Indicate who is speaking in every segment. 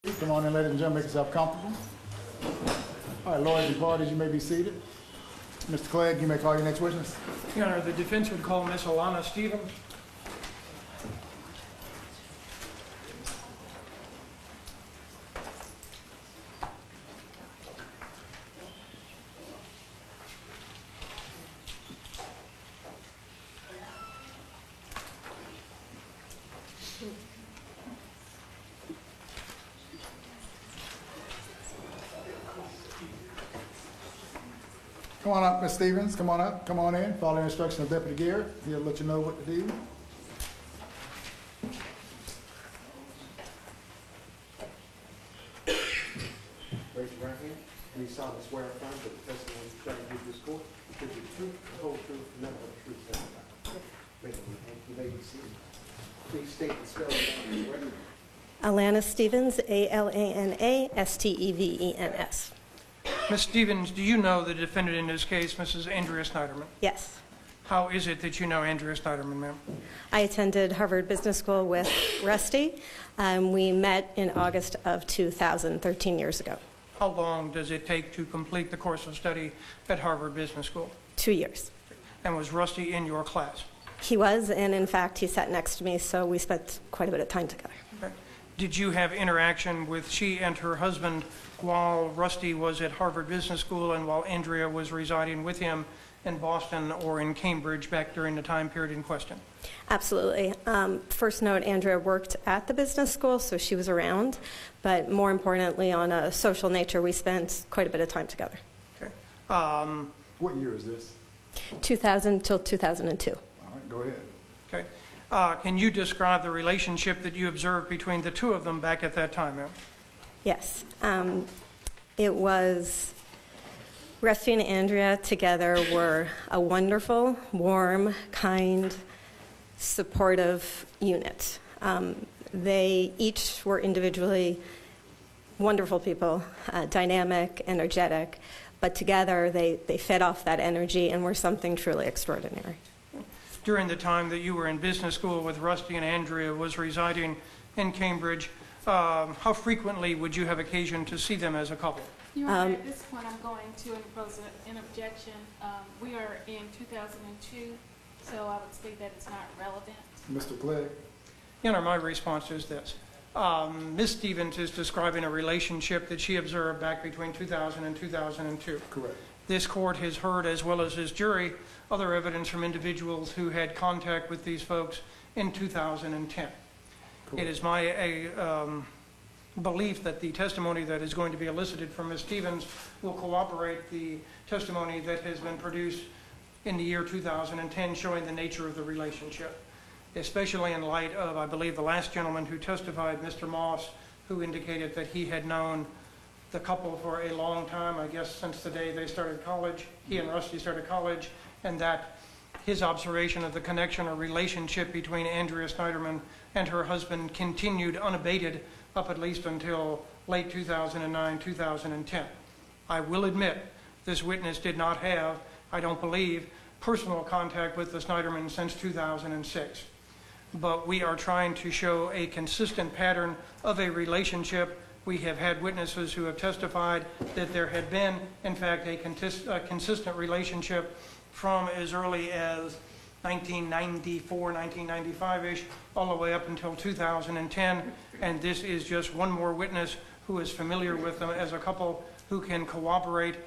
Speaker 1: Come on in, ladies and gentlemen, make yourself comfortable. All right, lawyers and parties, you may be seated. Mr. Clegg, you may call your next witness.
Speaker 2: Your Honor, the defense would call Miss Andrea Sneiderman.
Speaker 1: Come on up, Ms. Stevens. Come on up. Come on in. Follow the instructions of Deputy Garrett. He'll let you know what to do.
Speaker 3: Raise your right hand. Do you solemnly swear or affirm that the testimony you shall give this court is the truth, the whole truth, and nothing but the truth, and nothing but the truth? You may be seated. Please state and spell your name for the record.
Speaker 4: Alana Stevens, A-L-A-N-A-S-T-E-V-E-N-S.
Speaker 2: Ms. Stevens, do you know the defendant in this case, Mrs. Andrea Sneiderman?
Speaker 4: Yes.
Speaker 2: How is it that you know Andrea Sneiderman, ma'am?
Speaker 4: I attended Harvard Business School with Rusty. We met in August of 2000, 13 years ago.
Speaker 2: How long does it take to complete the course of study at Harvard Business School?
Speaker 4: 2 years.
Speaker 2: And was Rusty in your class?
Speaker 4: He was, and in fact, he sat next to me, so we spent quite a bit of time together.
Speaker 2: Okay. Did you have interaction with she and her husband while Rusty was at Harvard Business School and while Andrea was residing with him in Boston or in Cambridge back during the time period in question?
Speaker 4: Absolutely. First note, Andrea worked at the business school, so she was around. But more importantly, on a social nature, we spent quite a bit of time together.
Speaker 2: Okay.
Speaker 1: What year is this?
Speaker 4: 2000 till 2002.
Speaker 1: All right, go ahead.
Speaker 2: Okay. Can you describe the relationship that you observed between the two of them back at that time, ma'am?
Speaker 4: Yes. It was Rusty and Andrea together were a wonderful, warm, kind, supportive unit. They each were individually wonderful people, dynamic, energetic, but together they fed off that energy and were something truly extraordinary.
Speaker 2: During the time that you were in business school with Rusty and Andrea was residing in Cambridge, how frequently would you have occasion to see them as a couple?
Speaker 5: Your Honor, at this point, I'm going to impose an objection. We are in 2002, so I would say that it's not relevant.
Speaker 1: Mr. Clegg.
Speaker 2: Your Honor, my response is this. Ms. Stevens is describing a relationship that she observed back between 2000 and 2002.
Speaker 1: Correct.
Speaker 2: This court has heard, as well as his jury, other evidence from individuals who had contact with these folks in 2010. Cool. It is my belief that the testimony that is going to be elicited from Ms. Stevens will corroborate the testimony that has been produced in the year 2010 showing the nature of the relationship, especially in light of, I believe, the last gentleman who testified, Mr. Moss, who indicated that he had known the couple for a long time, I guess since the day they started college, he and Rusty started college, and that his observation of the connection or relationship between Andrea Sneiderman and her husband continued unabated up at least until late 2009, 2010. I will admit this witness did not have, I don't believe, personal contact with the Sneiderman since 2006. But we are trying to show a consistent pattern of a relationship. We have had witnesses who have testified that there had been, in fact, a consistent relationship from as early as 1994, 1995-ish, all the way up until 2010. And this is just one more witness who is familiar with them as a couple who can corroborate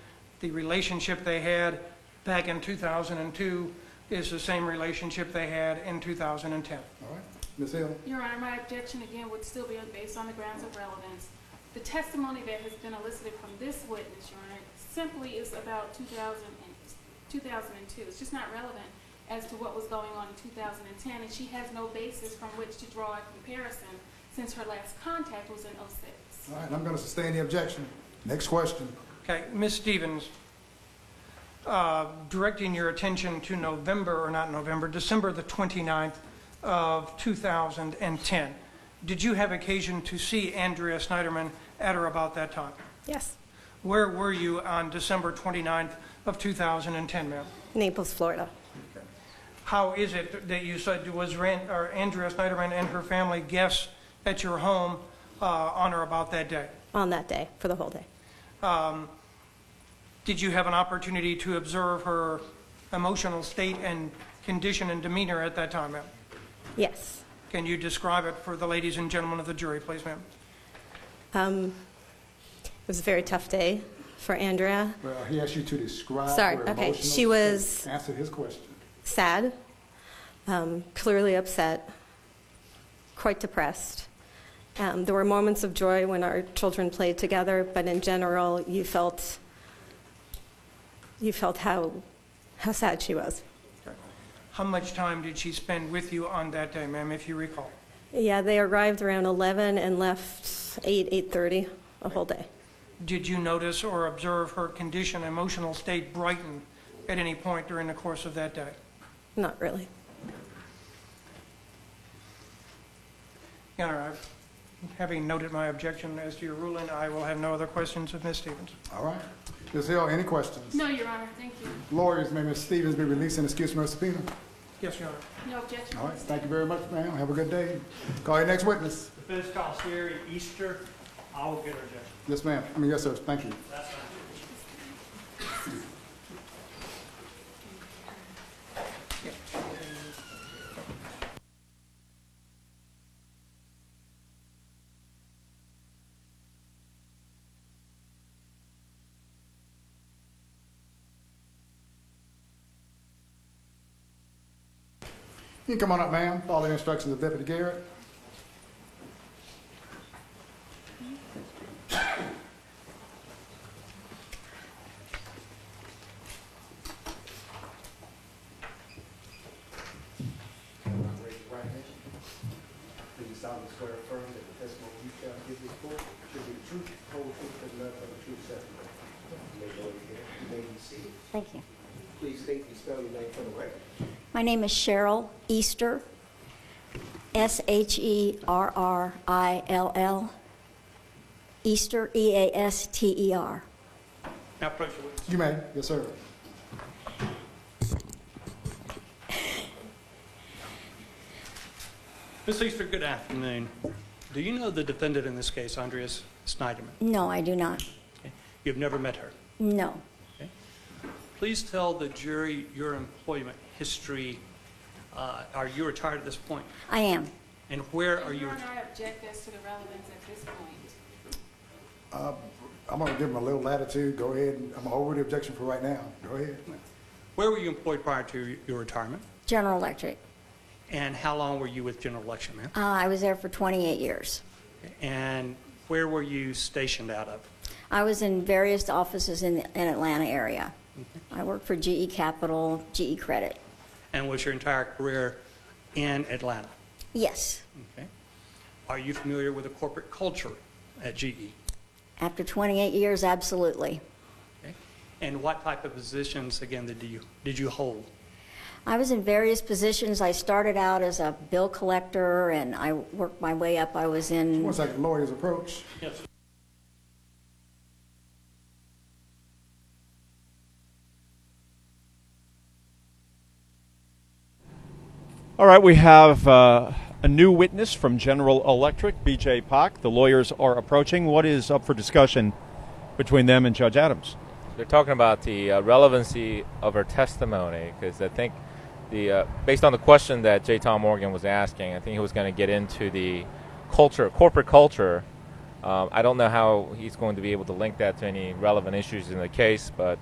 Speaker 2: the relationship they had back in 2002 is the same relationship they had in 2010.
Speaker 1: All right. Ms. Hill.
Speaker 5: Your Honor, my objection again would still be based on the grounds of relevance. The testimony that has been elicited from this witness, Your Honor, simply is about 2002. It's just not relevant as to what was going on in 2010, and she has no basis from which to draw a comparison since her last contact was in 06.
Speaker 1: All right, I'm going to sustain the objection. Next question.
Speaker 2: Okay, Ms. Stevens, directing your attention to December the 29th of 2010. Did you have occasion to see Andrea Sneiderman at or about that time?
Speaker 4: Yes.
Speaker 2: Where were you on December 29th of 2010, ma'am?
Speaker 4: Naples, Florida.
Speaker 2: Okay. How is it that you said was Andrea Sneiderman and her family guests at your home on or about that day?
Speaker 4: On that day, for the whole day.
Speaker 2: Did you have an opportunity to observe her emotional state and condition and demeanor at that time, ma'am?
Speaker 4: Yes.
Speaker 2: Can you describe it for the ladies and gentlemen of the jury, please, ma'am?
Speaker 4: It was a very tough day for Andrea.
Speaker 1: Well, he asked you to describe
Speaker 4: Sorry,
Speaker 1: her
Speaker 4: okay.
Speaker 1: emotional
Speaker 4: She was
Speaker 1: state. Answer his question.
Speaker 4: sad, clearly upset, quite depressed. There were moments of joy when our children played together, but in general, you felt how sad she was.
Speaker 2: Okay. How much time did she spend with you on that day, ma'am, if you recall?
Speaker 4: Yeah, they arrived around 11 and left 8:30, a whole day.
Speaker 2: Did you notice or observe her condition, emotional state brighten at any point during the course of that day?
Speaker 4: Not really.
Speaker 2: Your Honor, having noted my objection as to your ruling, I will have no other questions of Ms. Stevens.
Speaker 1: All right. Ms. Hill, any questions?
Speaker 5: No, Your Honor, thank you.
Speaker 1: Lawyers, may Ms. Stevens be released and excused from her subpoena?
Speaker 2: Yes, Your Honor.
Speaker 5: No objection.
Speaker 1: All right, thank you very much, ma'am. Have a good day. Call your next witness.
Speaker 6: Defense counsel Sherry Easter, I will get her objection.
Speaker 1: Yes, ma'am. Yes, sir. Thank you.
Speaker 6: That's fine.
Speaker 1: You can come on up, ma'am. Follow the instructions of Deputy Garrett.
Speaker 3: Raise your right hand. Do you solemnly swear or affirm that the testimony you shall give this court should be the truth, the whole truth, and nothing but the truth, so help you God? You may go ahead. You may be seated.
Speaker 7: Thank you.
Speaker 3: Please state and spell your name for the record.
Speaker 7: My name is Cheryl Easter, Sherrill, Easter, Easter.
Speaker 6: Now approach the witness.
Speaker 1: You may. Yes, sir.
Speaker 6: Ms. Easter, good afternoon. Do you know the defendant in this case, Andrea Sneiderman?
Speaker 7: No, I do not.
Speaker 6: Okay. You've never met her?
Speaker 7: No.
Speaker 6: Okay. Please tell the jury your employment history. Are you retired at this point?
Speaker 7: I am.
Speaker 6: And where are you?
Speaker 5: Your Honor, I object as to the relevance at this point.
Speaker 1: I'm going to give him a little latitude. Go ahead. I'm over the objection for right now. Go ahead.
Speaker 6: Where were you employed prior to your retirement?
Speaker 7: General Electric.
Speaker 6: And how long were you with General Electric, ma'am?
Speaker 7: I was there for 28 years.
Speaker 6: And where were you stationed out of?
Speaker 7: I was in various offices in Atlanta area. I worked for GE Capital, GE Credit.
Speaker 6: And was your entire career in Atlanta?
Speaker 7: Yes.
Speaker 6: Okay. Are you familiar with the corporate culture at GE?
Speaker 7: After 28 years, absolutely.
Speaker 6: Okay. And what type of positions, again, did you hold?
Speaker 7: I was in various positions. I started out as a bill collector, and I worked my way up. I was in...
Speaker 1: One second. Lawyer's approach.
Speaker 6: Yes.
Speaker 8: All right, we have a new witness from General Electric, B.J. Pak. The lawyers are approaching. What is up for discussion between them and Judge Adams?
Speaker 9: They're talking about the relevancy of her testimony, because I think based on the question that J. Tom Morgan was asking, I think he was going to get into the culture, corporate culture. I don't know how he's going to be able to link that to any relevant issues in the case, but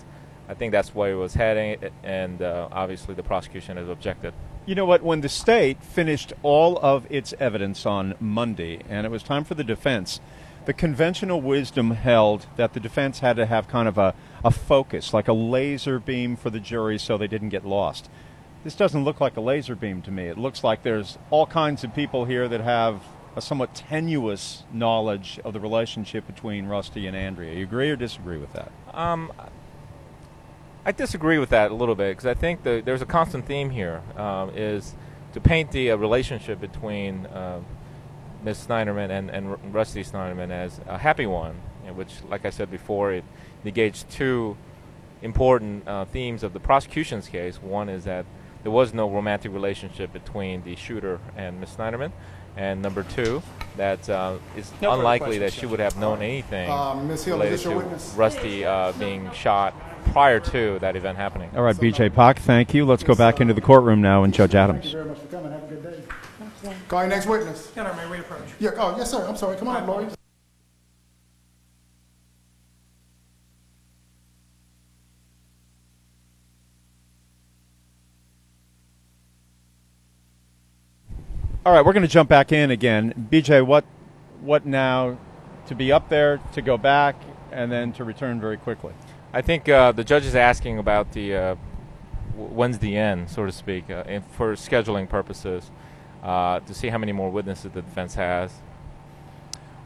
Speaker 9: I think that's where he was heading, and obviously the prosecution has objected.
Speaker 8: You know what? When the state finished all of its evidence on Monday, and it was time for the defense, the conventional wisdom held that the defense had to have kind of a focus, like a laser beam for the jury so they didn't get lost. This doesn't look like a laser beam to me. It looks like there's all kinds of people here that have a somewhat tenuous knowledge of the relationship between Rusty and Andrea. You agree or disagree with that?
Speaker 9: I disagree with that a little bit, because I think there's a constant theme here, is to paint the relationship between Ms. Sneiderman and Rusty Sneiderman as a happy one, which, like I said before, it negates two important themes of the prosecution's case. One is that there was no romantic relationship between the shooter and Ms. Sneiderman, and number two, that it's
Speaker 2: further
Speaker 9: unlikely that
Speaker 2: questions,
Speaker 9: she would have known anything
Speaker 1: Ms. Hill,
Speaker 9: related
Speaker 1: is this your
Speaker 9: to
Speaker 1: witness?
Speaker 9: Rusty being shot prior to that event happening.
Speaker 8: All right, BJ Pak, thank you. Let's go back into the courtroom now and Judge
Speaker 1: Thank
Speaker 8: Adams.
Speaker 1: you very much for coming. Have a good day. Call your next witness.
Speaker 2: Your Honor, may we approach?
Speaker 1: Yeah, oh, yes, sir. I'm sorry. Come on, Lloyd.
Speaker 8: All right, we're going to jump back in again. BJ, what now? To be up there, to go back, and then to return very quickly.
Speaker 9: I think the judge is asking about the when's the end, so to speak, for scheduling purposes, to see how many more witnesses the defense has.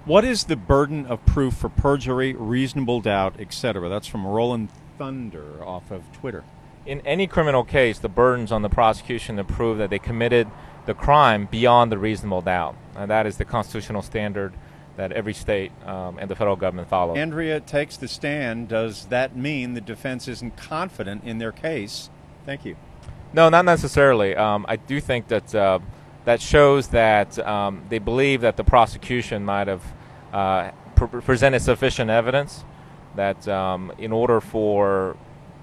Speaker 8: What is the burden of proof for perjury, reasonable doubt, etc.? That's from Roland Thunder off of Twitter.
Speaker 9: In any criminal case, the burden's on the prosecution to prove that they committed the crime beyond the reasonable doubt. And that is the constitutional standard that every state and the federal government follow.
Speaker 8: Andrea takes the stand. Does that mean the defense isn't confident in their case? Thank you.
Speaker 9: No, not necessarily. I do think that that shows that they believe that the prosecution might have presented sufficient evidence that in order for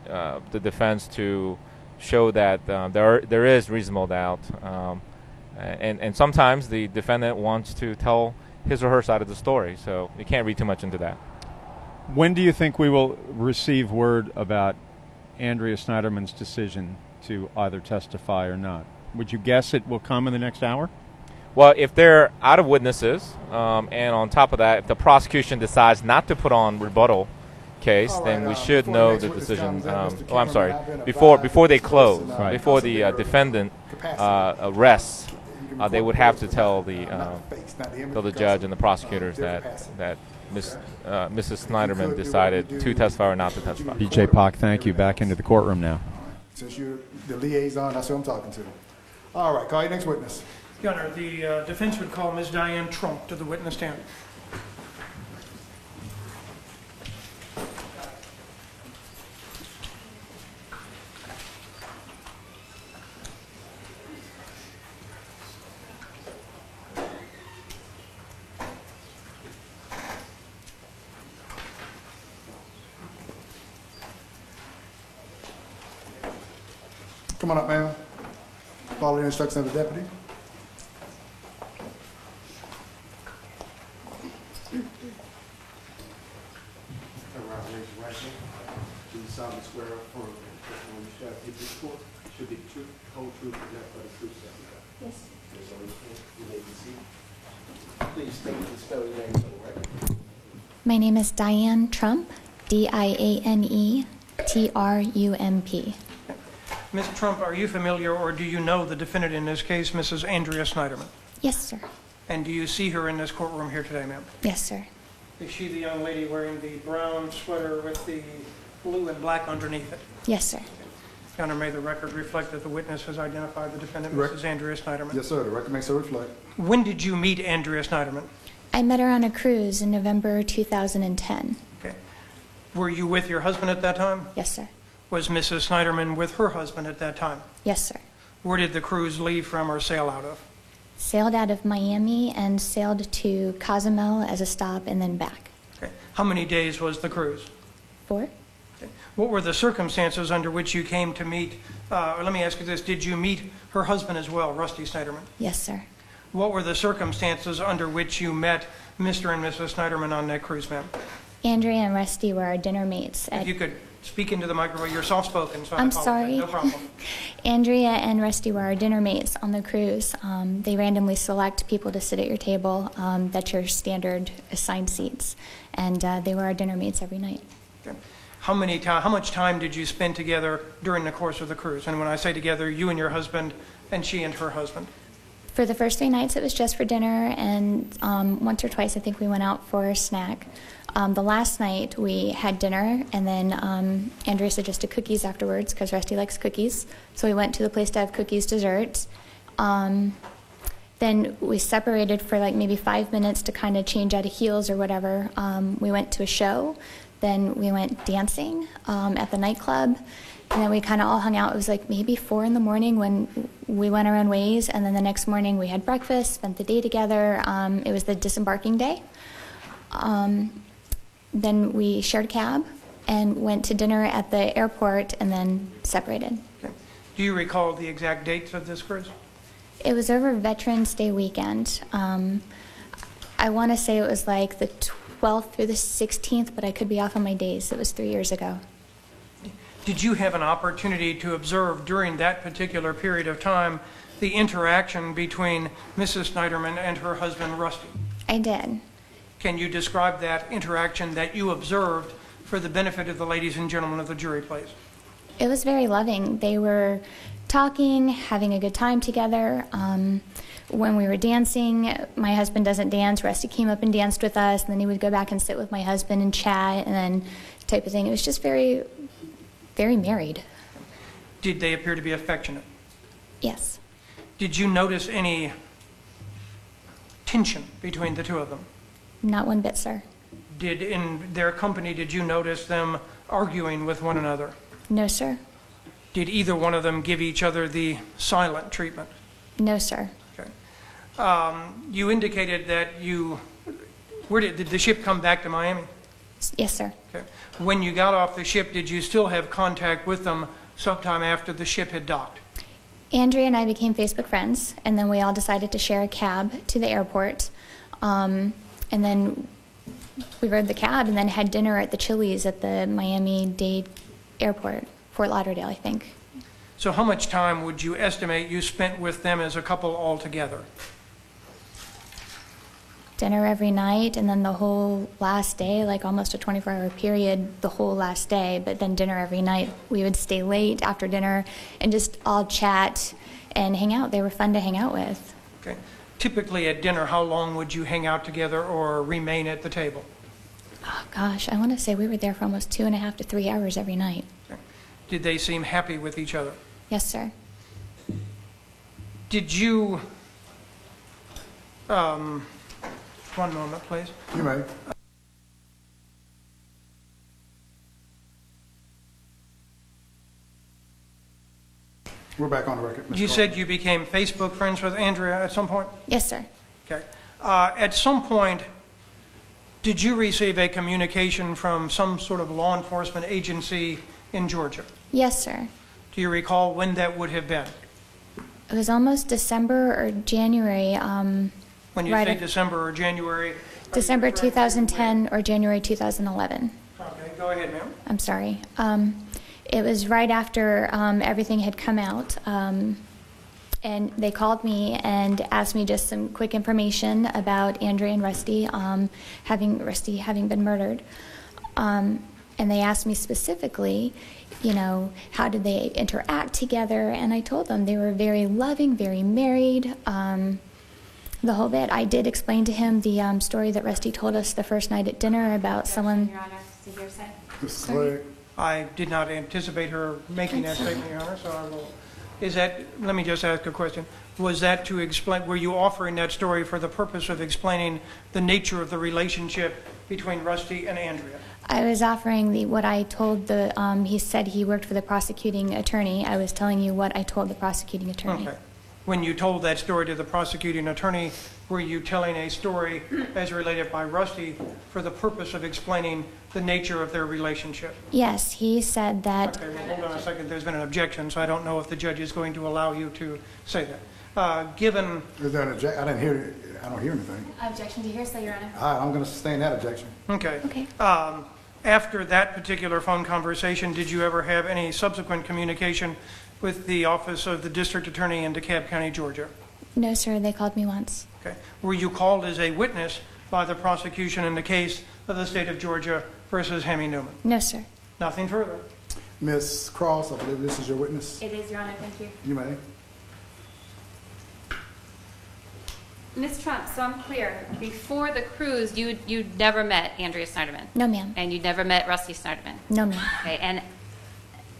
Speaker 9: the defense to show that there is reasonable doubt, and sometimes the defendant wants to tell his or her side of the story, so you can't read too much into that.
Speaker 8: When do you think we will receive word about Andrea Sneiderman's decision to either testify or not? Would you guess it will come in the next hour?
Speaker 9: Well, if they're out of witnesses, and on top of that, if the prosecution decides not to put on rebuttal case, then we should know the decision. I'm sorry, before they close, before the defendant arrests, they would have to tell the judge and the prosecutors that Mrs. Sneiderman decided to testify or not to testify.
Speaker 8: BJ Pak, thank you. Back into the courtroom now.
Speaker 1: Since you're the liaison, that's who I'm talking to. All right, call your next witness.
Speaker 2: Your Honor, the defense would call Ms. Diane Trump to the witness stand.
Speaker 1: Come on up, ma'am. Follow the instructions of the deputy.
Speaker 3: Raise your right hand. Do you solemnly swear or affirm that the testimony you shall give this court should be the truth, the whole truth, and nothing but the truth, so help you God?
Speaker 7: Yes.
Speaker 3: Raise your right hand. You may be seated. Please state and spell your name for the record.
Speaker 10: My name is Diane Trump, Diane Trump.
Speaker 2: Ms. Trump, are you familiar or do you know the defendant in this case, Mrs. Andrea Sneiderman?
Speaker 10: Yes, sir.
Speaker 2: And do you see her in this courtroom here today, ma'am?
Speaker 10: Yes, sir.
Speaker 2: Is she the young lady wearing the brown sweater with the blue and black underneath it?
Speaker 10: Yes, sir.
Speaker 2: Your Honor, may the record reflect that the witness has identified the defendant,
Speaker 1: Correct.
Speaker 2: Mrs. Andrea Sneiderman.
Speaker 1: Yes, sir. The record makes so reflect.
Speaker 2: When did you meet Andrea Sneiderman?
Speaker 10: I met her on a cruise in November 2010.
Speaker 2: Okay. Were you with your husband at that time?
Speaker 10: Yes, sir.
Speaker 2: Was Mrs. Sneiderman with her husband at that time?
Speaker 10: Yes, sir.
Speaker 2: Where did the cruise leave from or sail out of?
Speaker 10: Sailed out of Miami and sailed to Cozumel as a stop and then back.
Speaker 2: Okay. How many days was the cruise?
Speaker 10: 4?
Speaker 2: Okay. What were the circumstances under which you came to meet, or let me ask you this, did you meet her husband as well, Rusty Sneiderman?
Speaker 10: Yes, sir.
Speaker 2: What were the circumstances under which you met Mr. and Mrs. Sneiderman on that cruise, ma'am?
Speaker 10: Andrea and Rusty were our dinner mates.
Speaker 2: If you could speak into the microphone, you're soft-spoken, so I
Speaker 10: I'm
Speaker 2: apologize.
Speaker 10: sorry.
Speaker 2: No problem.
Speaker 10: Andrea and Rusty were our dinner mates on the cruise. They randomly select people to sit at your table. That's your standard assigned seats. And they were our dinner mates every night.
Speaker 2: Okay. How much time did you spend together during the course of the cruise? And when I say together, you and your husband and she and her husband.
Speaker 10: For the first 3 nights, it was just for dinner, and once or twice, I think we went out for a snack. The last night, we had dinner, and then Andrea suggested cookies afterwards, because Rusty likes cookies. So we went to the place to have cookies, dessert. Then we separated for like maybe 5 minutes to kind of change out of heels or whatever. We went to a show. Then we went dancing at the nightclub. And then we kind of all hung out. It was like maybe 4 in the morning when we went our own ways. And then the next morning we had breakfast, spent the day together. It was the disembarking day. Then we shared a cab and went to dinner at the airport and then separated.
Speaker 2: Okay. Do you recall the exact dates of this cruise?
Speaker 10: It was over Veterans Day weekend. I want to say it was like the 12th through the 16th, but I could be off on my days. It was 3 years ago.
Speaker 2: Did you have an opportunity to observe during that particular period of time the interaction between Mrs. Sneiderman and her husband, Rusty?
Speaker 10: I did.
Speaker 2: Can you describe that interaction that you observed for the benefit of the ladies and gentlemen of the jury, please?
Speaker 10: It was very loving. They were talking, having a good time together. When we were dancing, my husband doesn't dance. Rusty came up and danced with us, and then he would go back and sit with my husband and chat, and then type of thing. It was just very, very married.
Speaker 2: Did they appear to be affectionate?
Speaker 10: Yes.
Speaker 2: Did you notice any tension between the two of them?
Speaker 10: Not one bit, sir.
Speaker 2: In their company, did you notice them arguing with one another?
Speaker 10: No, sir.
Speaker 2: Did either one of them give each other the silent treatment?
Speaker 10: No, sir.
Speaker 2: Okay. You indicated that where did the ship come back to Miami?
Speaker 10: Yes, sir.
Speaker 2: Okay. When you got off the ship, did you still have contact with them sometime after the ship had docked?
Speaker 10: Andrea and I became Facebook friends, and then we all decided to share a cab to the airport. And then we rode the cab and then had dinner at the Chili's at the Miami-Dade airport, Fort Lauderdale, I think.
Speaker 2: So how much time would you estimate you spent with them as a couple all together?
Speaker 10: Dinner every night, and then the whole last day, like almost a 24-hour period, the whole last day, but then dinner every night. We would stay late after dinner and just all chat and hang out. They were fun to hang out with.
Speaker 2: Okay. Typically at dinner, how long would you hang out together or remain at the table?
Speaker 10: Oh, gosh, I want to say we were there for almost 2.5 to 3 hours every night.
Speaker 2: Okay. Did they seem happy with each other?
Speaker 10: Yes, sir.
Speaker 2: Did you... one moment, please.
Speaker 1: You may. We're back on the record. Ms.
Speaker 2: You
Speaker 1: Carter.
Speaker 2: said you became Facebook friends with Andrea at some point?
Speaker 10: Yes, sir.
Speaker 2: Okay. At some point, did you receive a communication from some sort of law enforcement agency in Georgia?
Speaker 10: Yes, sir.
Speaker 2: Do you recall when that would have been?
Speaker 10: It was almost December or January.
Speaker 2: When you say December or January?
Speaker 10: December 2010 or January 2011.
Speaker 2: Okay, go ahead, ma'am.
Speaker 10: I'm sorry. It was right after everything had come out, and they called me and asked me just some quick information about Andrea and Rusty having been murdered. And they asked me specifically, you know, how did they interact together? And I told them they were very loving, very married, the whole bit. I did explain to him the story that Rusty told us the first night at dinner about someone.
Speaker 5: Your Honor, to hearsay.
Speaker 1: Mrs. Clegg.
Speaker 2: I did not anticipate her making that statement, Your Honor, so I will. Let me just ask a question. Was that to explain, were you offering that story for the purpose of explaining the nature of the relationship between Rusty and Andrea?
Speaker 10: I was offering what I told he said he worked for the prosecuting attorney. I was telling you what I told the prosecuting attorney.
Speaker 2: Okay. When you told that story to the prosecuting attorney, were you telling a story as related by Rusty for the purpose of explaining the nature of their relationship?
Speaker 10: Yes, he said that.
Speaker 2: Okay, well, hold on a second. There's been an objection, so I don't know if the judge is going to allow you to say that. Given...
Speaker 1: Is there an objection? I didn't hear it. I don't hear anything.
Speaker 5: Objection to hearsay, Your Honor.
Speaker 1: All right, I'm going to sustain that objection.
Speaker 2: Okay.
Speaker 10: Okay.
Speaker 2: After that particular phone conversation, did you ever have any subsequent communication with the Office of the District Attorney in DeKalb County, Georgia?
Speaker 10: No, sir, they called me once.
Speaker 2: Okay. Were you called as a witness by the prosecution in the case of the state of Georgia versus Hemi Newman?
Speaker 10: No, sir.
Speaker 2: Nothing further.
Speaker 1: Ms. Cross, I believe this is your witness.
Speaker 5: It is, Your Honor. Thank you.
Speaker 1: You may.
Speaker 11: Ms. Trump, so I'm clear. Before the cruise, you'd never met Andrea Sneiderman?
Speaker 10: No, ma'am.
Speaker 11: And you'd never met Rusty Sneiderman?
Speaker 10: No, ma'am.
Speaker 11: Okay, and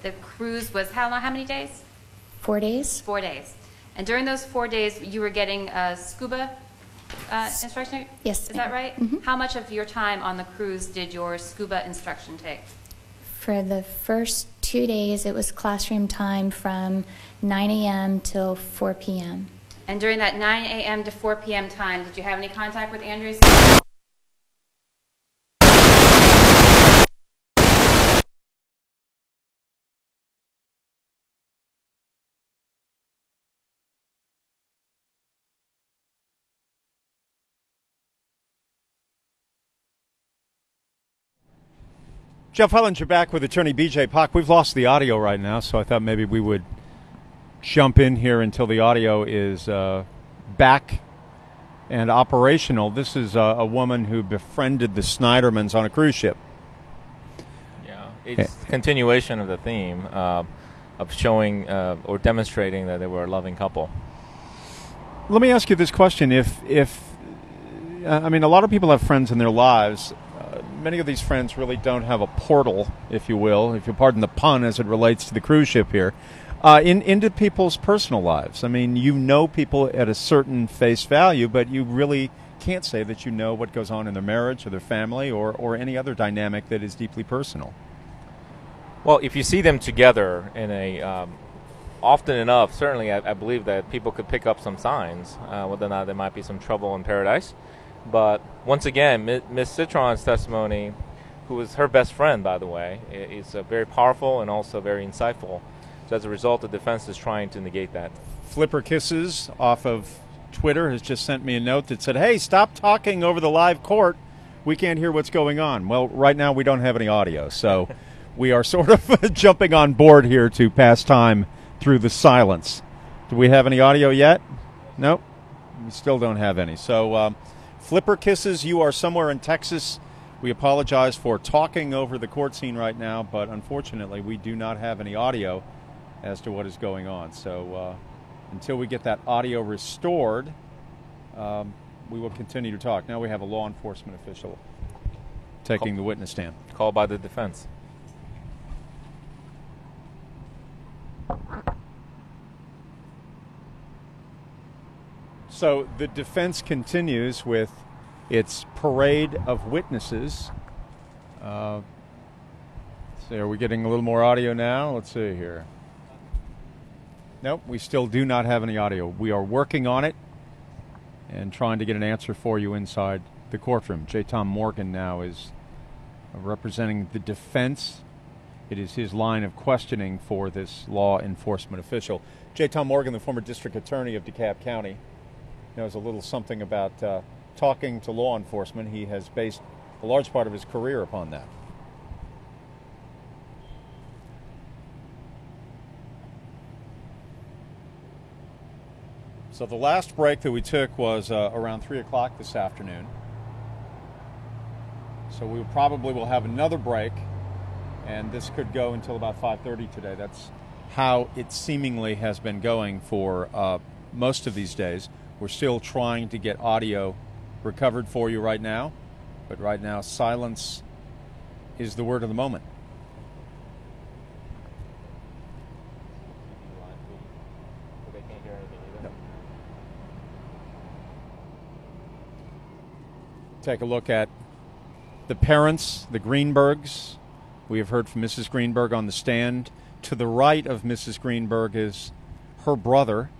Speaker 11: the cruise was how long, how many days?
Speaker 10: 4 days.
Speaker 11: 4 days. And during those 4 days, you were getting scuba instruction?
Speaker 10: Yes,
Speaker 11: Is that
Speaker 10: ma'am.
Speaker 11: right?
Speaker 10: Mhm.
Speaker 11: How much of your time on the cruise did your scuba instruction take?
Speaker 10: For the first 2 days, it was classroom time from 9 a.m. till 4 p.m.
Speaker 11: And during that 9 a.m. to 4 p.m. time, did you have any contact with Andrea?
Speaker 8: Jeff Hellinger back with attorney B.J. Pak. We've lost the audio right now, so I thought maybe we would jump in here until the audio is back and operational. This is a woman who befriended the Sneidermans on a cruise ship.
Speaker 9: Yeah, it's a continuation of the theme of showing or demonstrating that they were a loving couple.
Speaker 8: Let me ask you this question. I mean, a lot of people have friends in their lives. Many of these friends really don't have a portal, if you will, if you pardon the pun, as it relates to the cruise ship here, into people's personal lives. I mean, you know people at a certain face value, but you really can't say that you know what goes on in their marriage or their family or any other dynamic that is deeply personal.
Speaker 9: Well, if you see them together in a often enough, certainly I believe that people could pick up some signs, whether or not there might be some trouble in paradise. But once again, Ms. Citron's testimony, who was her best friend, by the way, is very powerful and also very insightful. So as a result, the defense is trying to negate that.
Speaker 8: Flipper Kisses off of Twitter has just sent me a note that said, hey, stop talking over the live court. We can't hear what's going on. Well, right now we don't have any audio, so we are sort of jumping on board here to pass time through the silence. Do we have any audio yet? Nope. We still don't have any. So, Flipper Kisses, you are somewhere in Texas. We apologize for talking over the court scene right now, but unfortunately we do not have any audio as to what is going on. So until we get that audio restored, we will continue to talk. Now we have a law enforcement official taking the witness stand.
Speaker 9: Called by the defense.
Speaker 8: So the defense continues with its parade of witnesses. So are we getting a little more audio now? Let's see here. Nope, we still do not have any audio. We are working on it and trying to get an answer for you inside the courtroom. J. Tom Morgan now is representing the defense. It is his line of questioning for this law enforcement official. J. Tom Morgan, the former district attorney of DeKalb County, knows a little something about talking to law enforcement. He has based a large part of his career upon that. So the last break that we took was around 3 o'clock this afternoon. So we probably will have another break, and this could go until about 5:30 today. That's how it seemingly has been going for most of these days. We're still trying to get audio recovered for you right now, but right now silence is the word of the moment. No. Take a look at the parents, the Greenbergs. We have heard from Mrs. Greenberg on the stand. To the right of Mrs. Greenberg is her brother,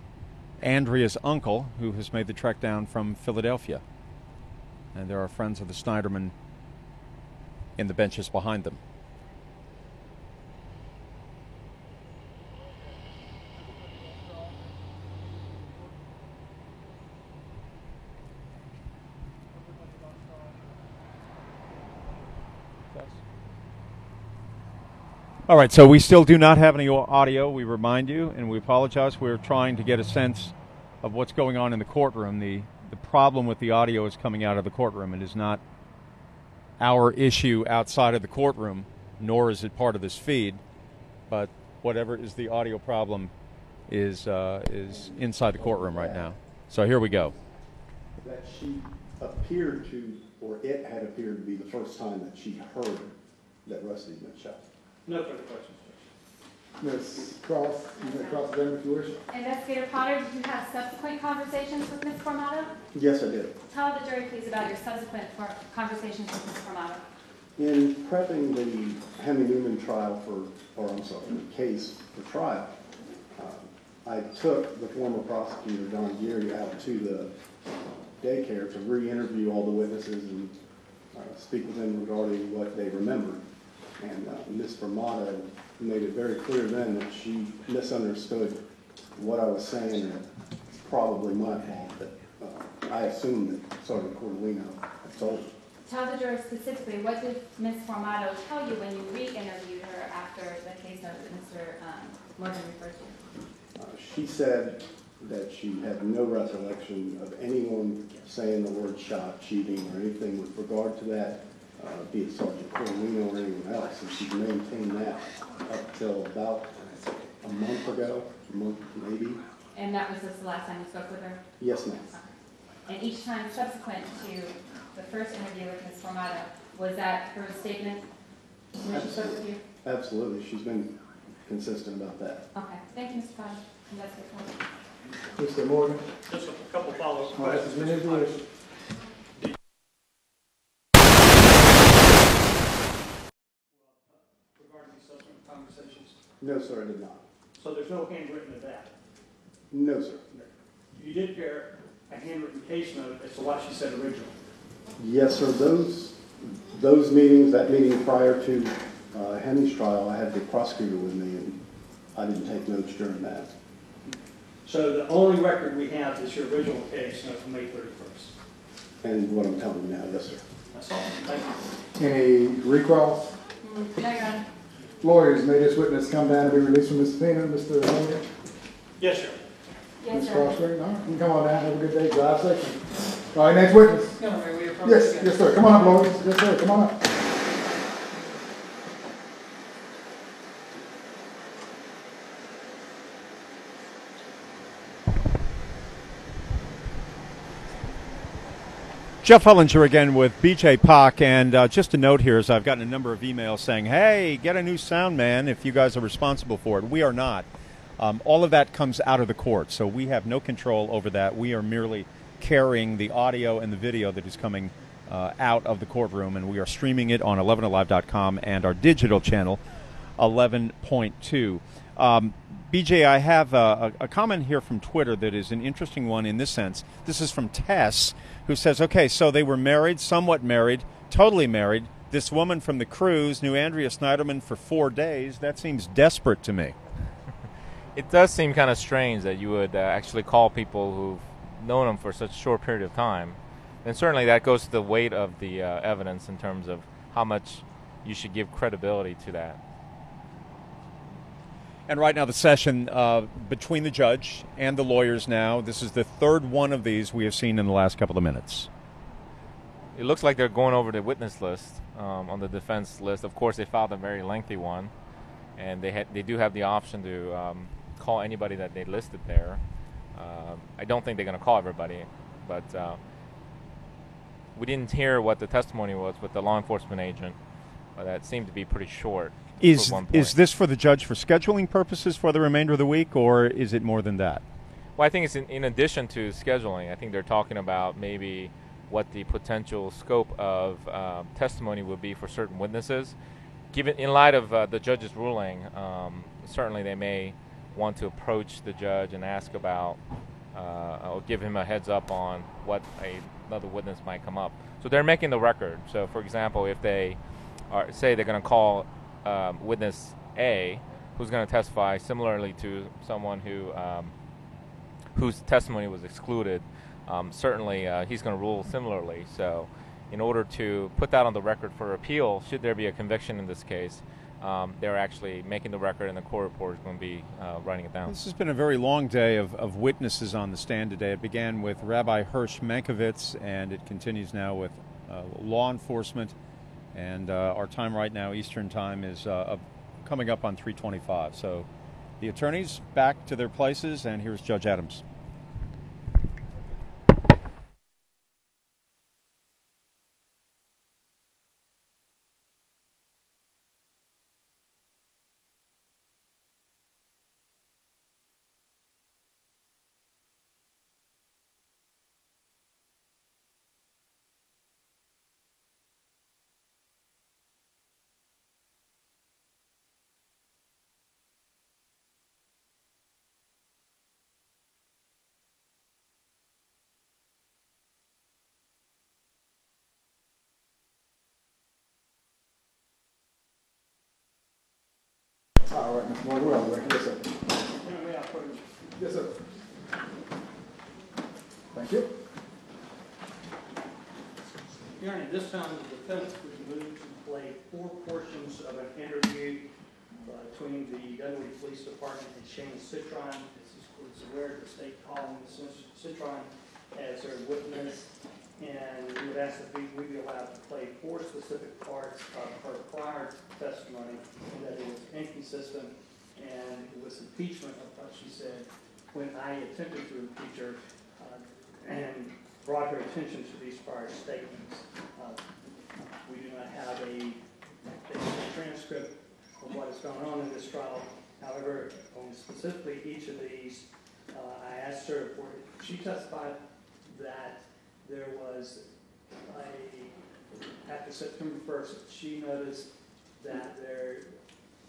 Speaker 8: Andrea's uncle, who has made the trek down from Philadelphia. And there are friends of the Sneiderman in the benches behind them. All right, so we still do not have any audio, we remind you, and we apologize. We're trying to get a sense of what's going on in the courtroom. The problem with the audio is coming out of the courtroom. It is not our issue outside of the courtroom, nor is it part of this feed, but whatever is the audio problem is inside the courtroom right now. So here we go.
Speaker 12: That she appeared to, or it had appeared to be the first time that she heard that Rusty's been shot.
Speaker 13: No further questions,
Speaker 1: Ms. Cross, you may cross-examine if you wish.
Speaker 11: Investigator Potter, did you have subsequent conversations with Ms. Formato?
Speaker 12: Yes, I did.
Speaker 11: Tell the jury, please, about your subsequent conversations with Ms. Formato.
Speaker 12: In prepping the Hemi Newman trial the case for trial, I took the former prosecutor, Don Geary, out to the daycare to re-interview all the witnesses and speak with them regarding what they remembered. And Ms. Formato made it very clear then that she misunderstood what I was saying, and it's probably my fault that I assumed that Sergeant Cordellino had told her.
Speaker 11: Tell the jury specifically, what did Ms. Formato tell you when you re-interviewed her after the case note that Mr. Morgan referred to?
Speaker 12: She said that she had no recollection of anyone saying the word shot, cheating, or anything with regard to that, be it Sergeant Cordellino or anyone else, and she's maintained that up till about a month ago, maybe.
Speaker 11: And that was just the last time you spoke with her?
Speaker 12: Yes, ma'am.
Speaker 11: And each time subsequent to the first interview with Ms. Formato, was that her statement when she spoke with you?
Speaker 12: Absolutely. She's been consistent about that.
Speaker 11: Okay. Thank you, Mr. Potter. Investigator Potter.
Speaker 1: Mr. Morgan.
Speaker 6: Just a couple follow-up
Speaker 1: All right,
Speaker 6: questions.
Speaker 1: as many as you wish.
Speaker 6: Regarding these subsequent conversations.
Speaker 12: No, sir, I did not.
Speaker 6: So there's no handwritten of that?
Speaker 12: No, sir.
Speaker 6: You did prepare a handwritten case note as to what she said originally?
Speaker 12: Yes, sir. Those meetings, that meeting prior to Hemi's trial, I had the prosecutor with me, and I didn't take notes during that.
Speaker 6: So the only record we have is your original case note from May 31st?
Speaker 12: And what I'm telling you now, yes, sir.
Speaker 6: That's all. Thank you.
Speaker 1: Any recross?
Speaker 11: No, Your Honor.
Speaker 1: Lawyers, may this witness come down and be released from this subpoena. Mr. Morgan?
Speaker 6: Yes, sir.
Speaker 11: Yes,
Speaker 1: Ms.
Speaker 11: sir.
Speaker 1: Cross-Strait, all right, you can come on down, have a good day, drive safely. All right, next witness.
Speaker 2: No, may we approach
Speaker 1: Yes,
Speaker 2: again?
Speaker 1: yes, sir, come on up, lawyers, yes, sir, come on up.
Speaker 8: Jeff Hullinger again with BJ Pak, and just a note here is I've gotten a number of emails saying, hey, get a new sound man if you guys are responsible for it. We are not. All of that comes out of the court, so we have no control over that. We are merely carrying the audio and the video that is coming out of the courtroom, and we are streaming it on 11alive.com and our digital channel, 11.2. BJ, I have a comment here from Twitter that is an interesting one in this sense. This is from Tess, who says, okay, so they were married, somewhat married, totally married. This woman from the cruise knew Andrea Sneiderman for 4 days. That seems desperate to me.
Speaker 9: It does seem kind of strange that you would actually call people who've known them for such a short period of time. And certainly that goes to the weight of the evidence in terms of how much you should give credibility to that.
Speaker 8: And right now the session between the judge and the lawyers now, this is the third one of these we have seen in the last couple of minutes.
Speaker 9: It looks like they're going over the witness list on the defense list. Of course, they filed a very lengthy one, and they do have the option to call anybody that they listed there. I don't think they're going to call everybody, but we didn't hear what the testimony was with the law enforcement agent. That seemed to be pretty short.
Speaker 8: Is this for the judge for scheduling purposes for the remainder of the week, or is it more than that?
Speaker 9: Well, I think it's in addition to scheduling. I think they're talking about maybe what the potential scope of testimony would be for certain witnesses. Given in light of the judge's ruling, certainly they may want to approach the judge and ask about or give him a heads up on what another witness might come up. So they're making the record. So, for example, if they say they're going to call witness A, who's going to testify similarly to someone whose testimony was excluded, certainly he's going to rule similarly. So in order to put that on the record for appeal, should there be a conviction in this case, they're actually making the record, and the court reporter is going to be writing it down.
Speaker 8: This has been a very long day of witnesses on the stand today. It began with Rabbi Hirsch Mankiewicz, and it continues now with law enforcement. And our time right now, Eastern time, is coming up on 3:25. So the attorneys back to their places, and here's Judge Adams.
Speaker 1: All right, Mr. Morgan, we're on the record. Yes, sir. Yes, sir. Thank you.
Speaker 13: Your Honor, this time the defense was moved to play 4 portions of an interview between the Dunwoody Police Department and Shane Citron. As this court is aware, the state calling Citron as their witness, and we would ask that we be allowed to play 4 specific parts of her prior testimony, and that it was inconsistent, and it was impeachment of what she said when I attempted to impeach her, and brought her attention to these prior statements. We do not have a transcript of what has gone on in this trial. However, on specifically each of these, I asked her for, she testified that there was after September 1st, she noticed that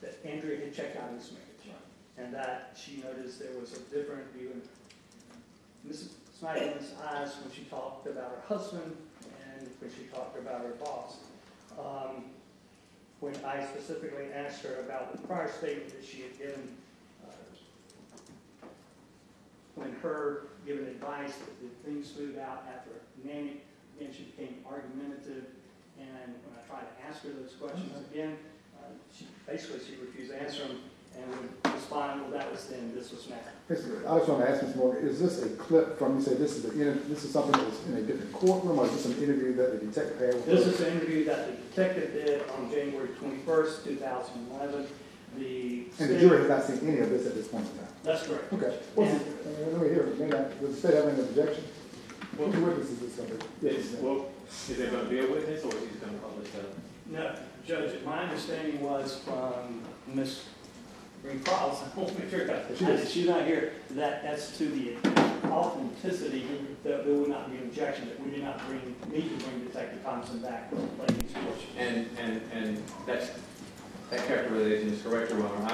Speaker 13: that Andrea had checked out of his marriage, and that she noticed there was a different view in Mrs. Sneiderman's eyes when she talked about her husband and when she talked about her boss. When I specifically asked her about the prior statement that she had given, when her given advice that things moved out after nanny, again she became argumentative, and when I tried to ask her those questions again, she refused to answer them and would respond, well, that was then, this was now.
Speaker 1: I just want to ask Mr. Morgan, is this a clip from, you say this is something that was in a different courtroom, or is this an interview that the detective had with her?
Speaker 13: This is an interview that the detective did on January 21st, 2011. And
Speaker 1: the jury has not seen any of this at this point in time?
Speaker 13: That's correct.
Speaker 1: Okay. Let me hear it. Does the state have any objection? Well, who witnesses this going to be?
Speaker 14: Is there going to be a witness, or is he going to publish that?
Speaker 13: No, Judge, my understanding was from Ms. Green-Prowse, I won't make sure about this. She's not here, that as to the authenticity, that there would not be an objection, that we did not need to bring Detective Thompson back to play these questions.
Speaker 14: And that characterization is correct, Your Honor.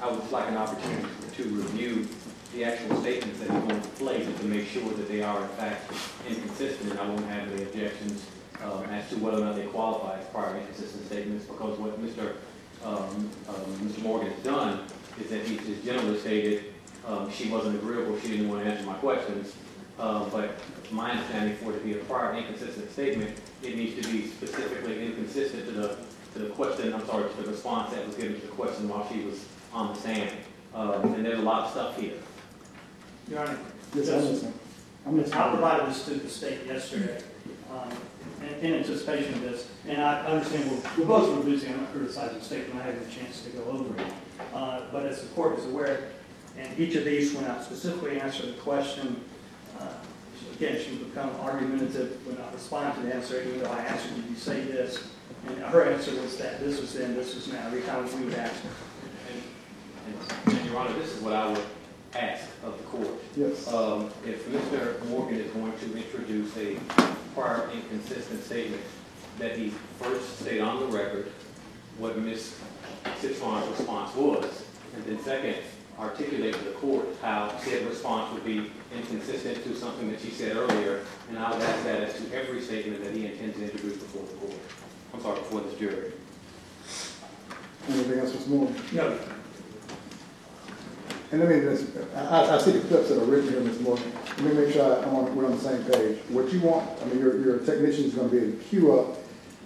Speaker 14: I would like an opportunity to review the actual statements that he's going to play to make sure that they are in fact inconsistent, and I won't have any objections as to whether or not they qualify as prior inconsistent statements, because what Mr. Morgan has done is that he just generally stated she wasn't agreeable, she didn't want to answer my questions, but my understanding for it to be a prior inconsistent statement, it needs to be specifically inconsistent to the question, to the response that was given to the question while she was on the stand. And there's a lot of stuff here.
Speaker 13: Your Honor,
Speaker 1: yes,
Speaker 13: I provided this to the state yesterday in anticipation of this, and I understand we're both busy. I'm not criticizing the state when I haven't a chance to go over it. But as the court is aware, and each of these, when I specifically answer the question, again, she would become argumentative when I respond to the answer, even though I asked her, did you say this? And her answer was that this was then, this was now, every time we would ask her.
Speaker 14: And Your Honor, this is what I would ask of the court.
Speaker 1: Yes.
Speaker 14: If Mr. Morgan is going to introduce a prior inconsistent statement, that he first state on the record what Ms. Citron's response was, and then second, articulate to the court how said response would be inconsistent to something that she said earlier, and I would ask that as to every statement that he intends to introduce before the court. I'm sorry, before this jury.
Speaker 1: Anything else, Mr. Morgan?
Speaker 13: No.
Speaker 1: And let me just, I see the clips that are written here, Mr. Morgan. Let me make sure we're on the same page. What you want, I mean, your technician is going to be able to queue up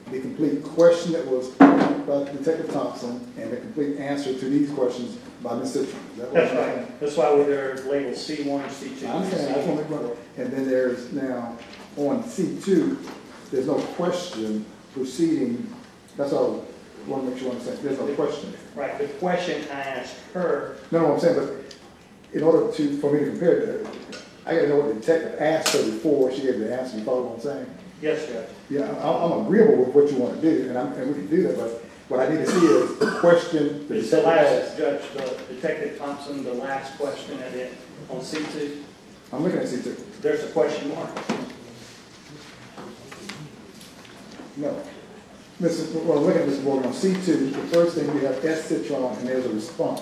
Speaker 1: the complete question that was by Detective Thompson and the complete answer to these questions by Ms. Citron.
Speaker 13: That's right. That's why they're labeled C1, C2.
Speaker 1: I understand. I just want to make sure. And then there's now on C2, there's no question proceeding. That's all. I want to make sure I understand. There's no question.
Speaker 13: Right. The question I asked her.
Speaker 1: No, I'm saying, but in order for me to compare it, I got to know what the detective asked her before she gave the answer. You follow what I'm saying?
Speaker 13: Yes, Judge.
Speaker 1: Yeah, I'm agreeable with what you want to do, and we can do that. But what I need to see is the question.
Speaker 13: It's the last, Judge, the Detective Thompson, the last question at it on C2.
Speaker 1: I'm looking at C2.
Speaker 13: There's a question mark.
Speaker 1: No. Well, look at Mr. Morgan. On C2, the first thing we have S. Citron, and there's a response.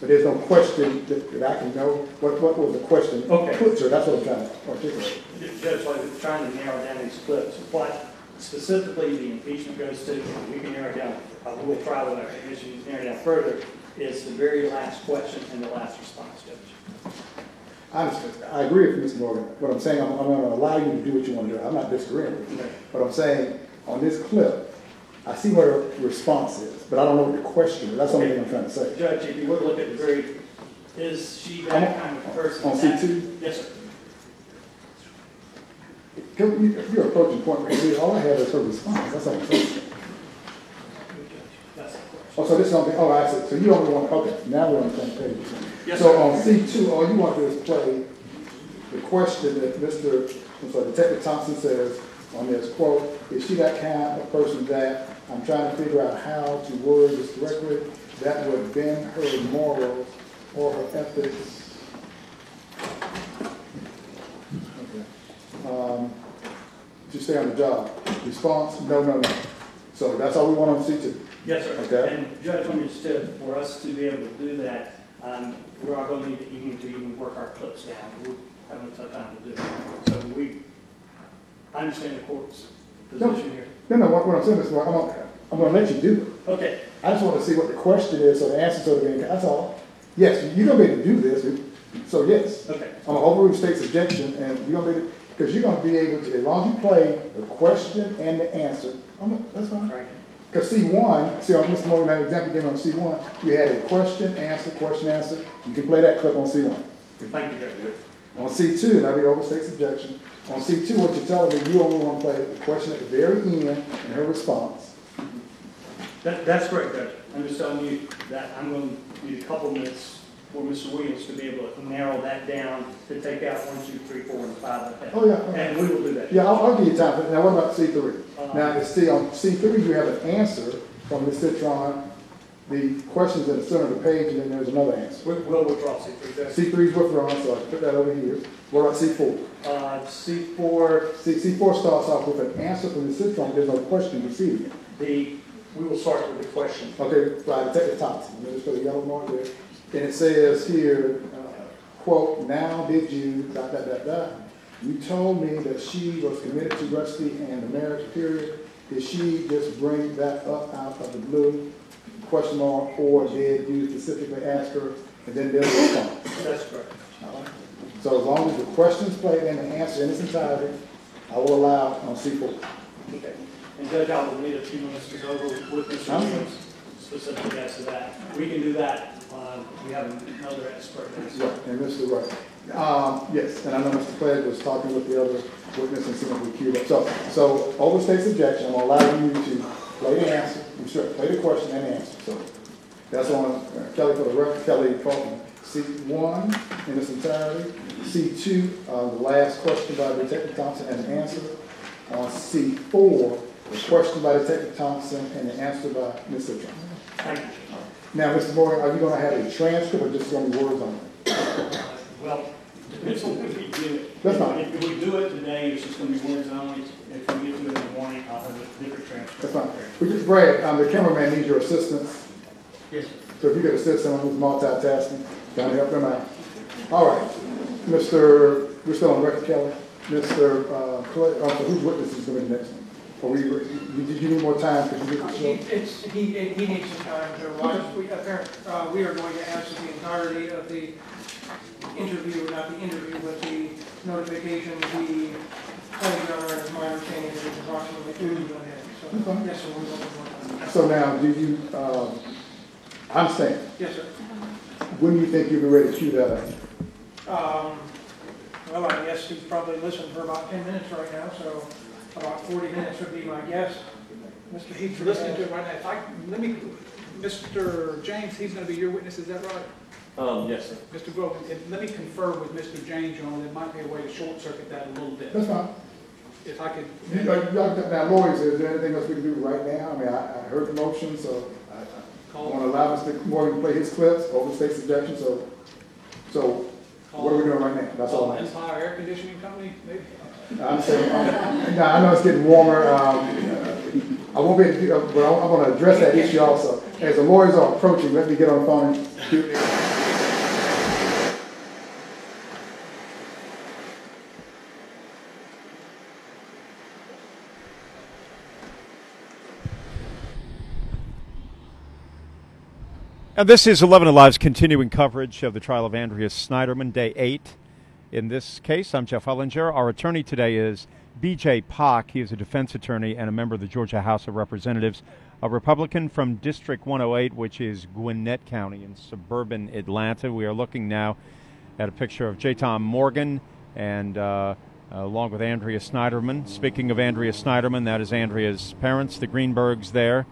Speaker 1: But there's no question that I can know. What was the question?
Speaker 13: Okay.
Speaker 1: So that's what I'm trying to articulate.
Speaker 13: Judge, while we're trying to narrow down these clips, what specifically the impeachment goes to, we can narrow down. We will try with our technicians to narrow down further. is the very last question and the last response, Judge.
Speaker 1: I agree with Mr. Morgan. What I'm saying, I'm going to allow you to do what you want to do. I'm not disagreeing with you.
Speaker 13: Okay.
Speaker 1: But I'm saying, on this clip, I see what her response is, but I don't know what the question is. That's the only thing I'm trying to say.
Speaker 13: Judge, if you would look at the very, is she that kind of person?
Speaker 1: On C2?
Speaker 13: Yes, sir.
Speaker 1: If you're approaching point right here, all I have is her response. That's all I'm saying.
Speaker 13: That's the question.
Speaker 1: Oh, so this is something, oh, I see. So you only want, okay, now we're on the same page.
Speaker 13: Yes,
Speaker 1: so
Speaker 13: sir.
Speaker 1: on C2, all you want to do is play the question that Detective Thompson says on this, quote, is she that kind of person that I'm trying to figure out how to word this correctly, that would bend her morals or her ethics? Okay. To stay on the job. Response, no, no, no. So that's all we want on C2.
Speaker 13: Yes, sir.
Speaker 1: Okay.
Speaker 13: And Judge understood, for us to be able to do that, we're all going to need the evening to even work our clips down. We haven't had time to do it. So I understand the court's position here.
Speaker 1: No, what I'm saying is, I'm going to let you do it.
Speaker 13: Okay.
Speaker 1: I just want to see what the question is, so the answer to the that's all. Yes, you're going to be able to do this, so yes.
Speaker 13: Okay.
Speaker 1: I'm going to overrule the state's objection, and you're going to be, because you're going to be able to, as long as you play the question and the answer, that's fine.
Speaker 13: Right.
Speaker 1: Because C1, see on Mr. Morgan, that example you gave on C1, you had a question, answer. You can play that clip on C1.
Speaker 13: Thank you, Judge.
Speaker 1: On C2, that'll be over state's objection. On C2, what you're telling me, you only want to play the question at the very end and her response.
Speaker 13: That's correct, Judge. I'm just telling you that I'm going to need a couple minutes for Mr. Williams to be able to narrow that down to take out 1, 2, 3, 4, and 5 and 10.
Speaker 1: Oh, yeah.
Speaker 13: And we will do that.
Speaker 1: Yeah, I'll give you time for that. Now, what about C3? Now, see, on C3, you have an answer from the citron. The question's in the center of the page, and then there's another answer.
Speaker 13: We'll withdraw C3. Judge.
Speaker 1: C3 is withdrawn, so I put that over here. What about C4? C4 starts off with an answer from the citron. There's no question received.
Speaker 13: We will start with the question.
Speaker 1: Okay, right, Detective Thompson. Let me just put a yellow mark there. And it says here, quote, now did you, ... You told me that she was committed to Rusty and the marriage period. Did she just bring that up out of the blue? Question mark, or did you specifically ask her? And then there's a response.
Speaker 13: That's correct.
Speaker 1: So as long as the question's played and the answer in its entirety, I will allow on C4.
Speaker 13: Okay. And Judge, I will need a few minutes to go over with Mr. Williams specifically as to that. We can do that. We have another expert.
Speaker 1: Yeah, and Mr. Wright. Yes, and I know Mr. Clegg was talking with the other witness and seeing if we queued up. So over state's objection, I'm going to allow you to play the answer. I'm sure, play the question and the answer. So that's on Kelly for the record. Kelly talking C1 in its entirety. C2, the last question by Detective Thompson and the answer. On C4, the question by Detective Thompson and the answer by Mr. Thompson.
Speaker 13: Thank you.
Speaker 1: Now, Mr. Morgan, are you going to have a transcript or just going to be words on it?
Speaker 13: Well, depends on if we do it.
Speaker 1: That's fine.
Speaker 13: If we do it today, it's just going to be words only. If we get to it in the morning, I'll have a different transcript.
Speaker 1: That's fine. We just, Brad, the cameraman needs your assistance.
Speaker 13: Yes, sir.
Speaker 1: So if you could assist him on his multitasking, trying to help him out. All right. We're still on record, Kelly. Mr. Clay, whose witness is going to be the next one? Or did you need more time because you did the show?
Speaker 2: He needs some time to watch. We are going to answer the entirety of the interview, not the interview, but the notification. The Attorney General, as my understanding, is approximately 2 minutes ahead. So, yes, sir, we will have more time.
Speaker 1: So now, do you, I'm saying,
Speaker 2: Yes, sir.
Speaker 1: when do you think you'll be ready to cue that up?
Speaker 2: Well, I guess he's probably listened for about 10 minutes right now, so about 40 minutes would be my guess. Mr. Heath,
Speaker 15: You're listening to it right now. Mr. James, he's going to be your witness, is that right?
Speaker 14: Yes, sir.
Speaker 15: Mr. Grogan, let me confer with Mr. James on it. It might be a way to short circuit that a little bit.
Speaker 1: That's fine.
Speaker 15: If I could.
Speaker 1: Now, lawyers, is there anything else we can do right now? I mean, I heard the motion, so I want to allow Mr. Morgan to play his clips over state's objection. So what are we doing right now? That's all.
Speaker 15: Empire Air Conditioning Company, maybe?
Speaker 1: I'm saying, I know it's getting warmer. I won't be able to do, but I'm going to address that issue also. As the lawyers are approaching, let me get on the phone and do.
Speaker 8: And this is 11 Alive's continuing coverage of the trial of Andrea Sneiderman, Day 8. In this case, I'm Jeff Hullinger. Our attorney today is B.J. Pak. He is a defense attorney and a member of the Georgia House of Representatives, a Republican from District 108, which is Gwinnett County in suburban Atlanta. We are looking now at a picture of J. Tom Morgan and along with Andrea Sneiderman. Speaking of Andrea Sneiderman, that is Andrea's parents, the Greenbergs there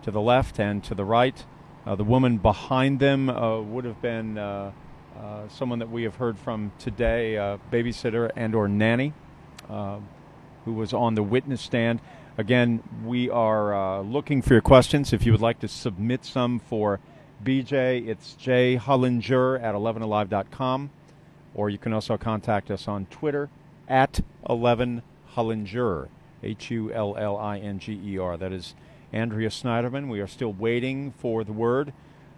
Speaker 8: to the left and to the right. The woman behind them would have been someone that we have heard from today, babysitter and or nanny, who was on the witness stand. Again, we are looking for your questions. If you would like to submit some for BJ, it's jhullinger@11alive.com, or you can also contact us on Twitter at 11Hullinger, Hullinger. That is Andrea Sneiderman. We are still waiting for the word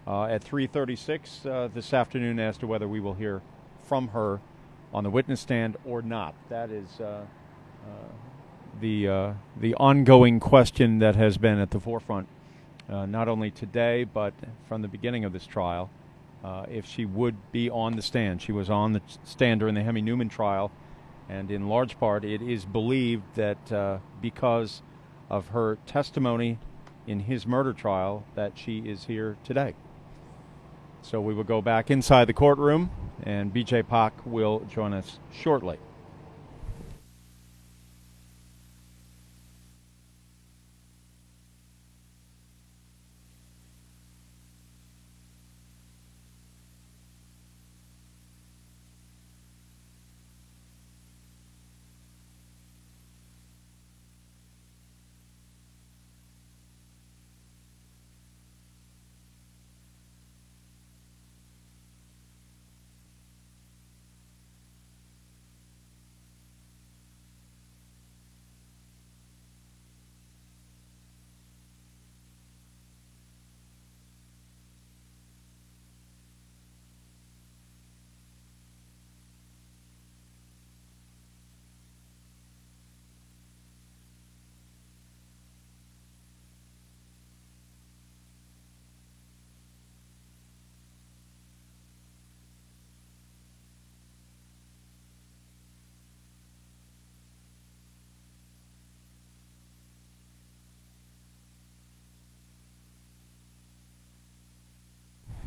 Speaker 8: at 3:36 this afternoon as to whether we will hear from her on the witness stand or not. That is the ongoing question that has been at the forefront, not only today but from the beginning of this trial. If she would be on the stand. She was on the stand during the Hemi Newman trial, and in large part it is believed that because of her testimony in his murder trial that she is here today. So we will go back inside the courtroom, and B.J. Pak will join us shortly.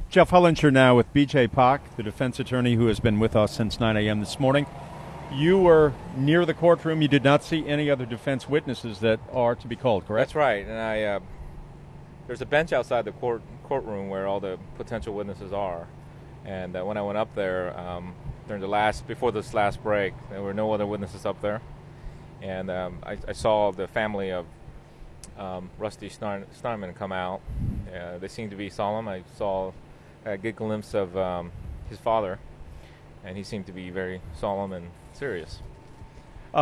Speaker 8: Jeff Hullinger now with B.J. Pak, the defense attorney who has been with us since 9 a.m. this morning. You were near the courtroom. You did not see any other defense witnesses that are to be called, correct?
Speaker 9: That's right. And there's a bench outside the courtroom where all the potential witnesses are. And when I went up there before this last break, there were no other witnesses up there. And I saw the family of Rusty Sneiderman come out. They seemed to be solemn. I saw a good glimpse of his father, and he seemed to be very solemn and serious.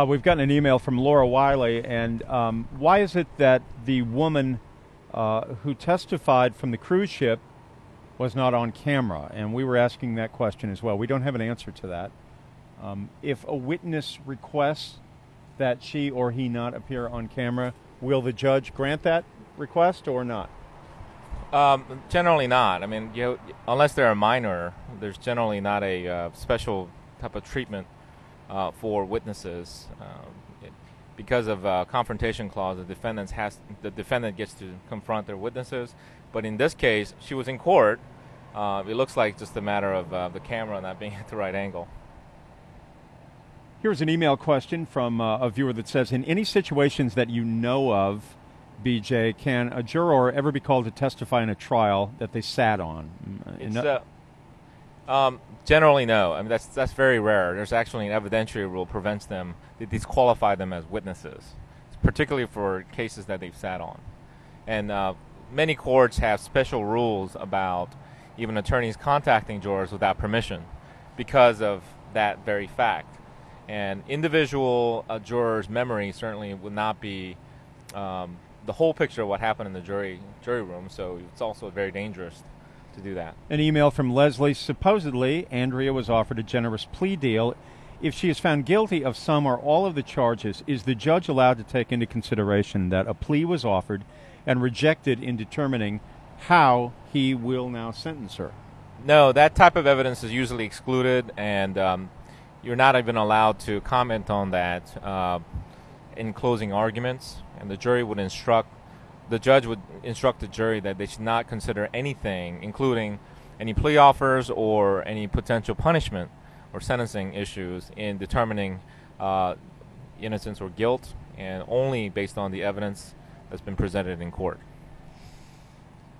Speaker 8: We've gotten an email from Laura Wiley, and why is it that the woman who testified from the cruise ship was not on camera? And we were asking that question as well. We don't have an answer to that. If a witness requests that she or he not appear on camera, will the judge grant that request or not?
Speaker 9: Generally not. I mean, unless they're a minor, there's generally not a special type of treatment for witnesses. Because of confrontation clause, the defendant gets to confront their witnesses. But in this case, she was in court. It looks like just a matter of the camera not being at the right angle.
Speaker 8: Here's an email question from a viewer that says, in any situations that you know of, BJ, can a juror ever be called to testify in a trial that they sat on?
Speaker 9: Generally, no. I mean, that's very rare. There's actually an evidentiary rule prevents them, they disqualify them as witnesses, particularly for cases that they've sat on. And many courts have special rules about even attorneys contacting jurors without permission because of that very fact. And individual jurors' memory certainly would not be the whole picture of what happened in the jury room, so it's also very dangerous to do that.
Speaker 8: An email from Leslie. Supposedly, Andrea was offered a generous plea deal. If she is found guilty of some or all of the charges, is the judge allowed to take into consideration that a plea was offered and rejected in determining how he will now sentence her.
Speaker 9: No, that type of evidence is usually excluded, and you're not even allowed to comment on that in closing arguments. And the judge would instruct the jury that they should not consider anything, including any plea offers or any potential punishment or sentencing issues, in determining innocence or guilt, and only based on the evidence that's been presented in court.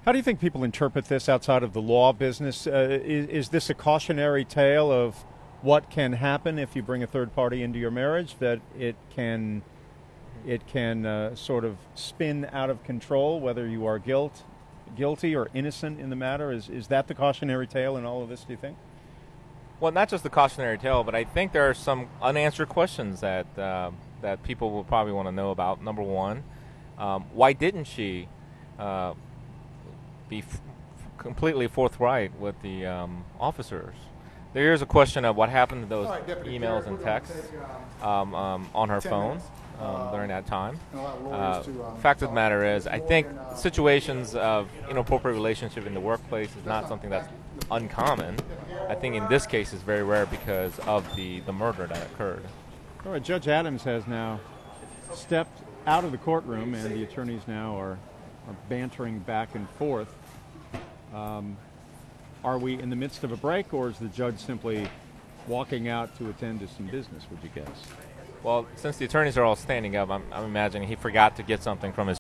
Speaker 8: How do you think people interpret this outside of the law business? Is this a cautionary tale of what can happen if you bring a third party into your marriage, that it can sort of spin out of control, whether you are guilty or innocent in the matter? Is that the cautionary tale in all of this, do you think?
Speaker 9: Well, not just the cautionary tale, but I think there are some unanswered questions that people will probably want to know about. Number one, why didn't she be completely forthright with the officers? There is a question of what happened to those emails and texts on her phone during that time. Fact of the matter is, I think situations of inappropriate relationship in the workplace is not something that's uncommon. I think in this case it's very rare because of the murder that occurred.
Speaker 8: All right, Judge Adams has now stepped out of the courtroom, and the attorneys now are bantering back and forth. Are we in the midst of a break, or is the judge simply walking out to attend to some business, would you guess?
Speaker 9: Well, since the attorneys are all standing up, I'm imagining he forgot to get something from his